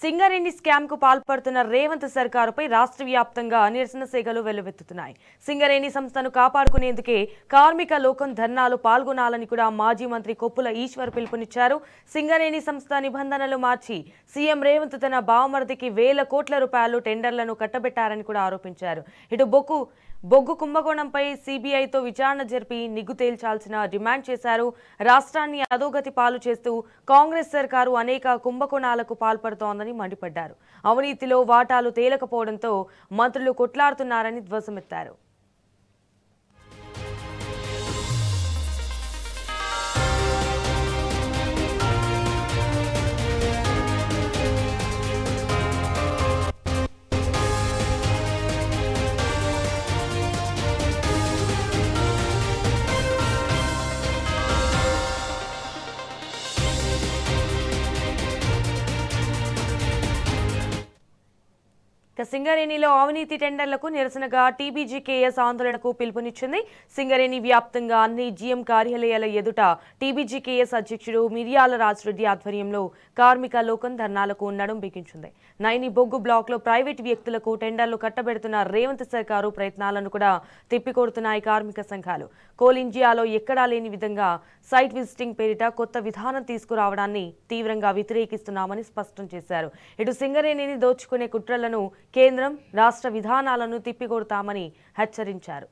Singareni scam కు పాల్పడుతున్న రేవంత్ సర్కారుపై రాష్ట్ర వ్యాప్తంగా నిరసన సేగలు వెల్లువెత్తుతున్నాయి. సింగరేణి సంస్థను కాపాడుకునేందుకే కార్మిక లోకం ధర్నాలు పాల్గొనాలని కూడా మాజీ మంత్రి కొప్పుల ఈశ్వర్ పిలుపునిచ్చారు. సింగరేణి సంస్థ నిబంధనలు మార్చి సీఎం రేవంత్ తన బావమరిదికి వేల కోట్ల రూపాయలు టెండర్లను కట్టబెట్టారని కూడా ఆరోపించారు. ఇటు బొగ్గు కుంభకోణంపై సీబీఐతో విచారణ జరిపి నిగ్గు తేల్చాల్సిన డిమాండ్ చేశారు. రాష్ట్రాన్ని అధోగతి పాలు చేస్తూ కాంగ్రెస్ సర్కారు అనేక కుంభకోణాలకు పాల్పడుతోందని మండిపడ్డారు. అవినీతిలో వాటాలు తేలకపోవడంతో మంత్రులు కొట్లాడుతున్నారని ధ్వజమెత్తారు. సింగరేణిలో అవినీతి టెండర్లకు నిరసనగా టీబీజీకేఎస్ ఆందోళనకు పిలుపునిచ్చింది. సింగరేణి వ్యాప్తంగా అన్ని జీఎం కార్యాలయాల ఎదుట టీబీజీకేఎస్ అధ్యక్షుడు మిర్యాల రాజరెడ్డి ఆధ్వర్యంలో కార్మిక లోకం ధర్నాలకు నడుం బిగించింది. నైని బొగ్గు బ్లాక్ లో ప్రైవేటు వ్యక్తులకు టెండర్లు కట్టబెడుతున్న రేవంత్ సర్కారు ప్రయత్నాలను కూడా తిప్పికొడుతున్నాయి కార్మిక సంఘాలు. కోల్ ఇండియాలో ఎక్కడా లేని విధంగా సైట్ విజిటింగ్ పేరిట కొత్త విధానం తీసుకురావడాన్ని తీవ్రంగా వ్యతిరేకిస్తున్నామని స్పష్టం చేశారు. ఇటు సింగరేణిని దోచుకునే కుట్రలను కేంద్రం రాష్ట్ర విధానాలను తిప్పికొడతామని హెచ్చరించారు.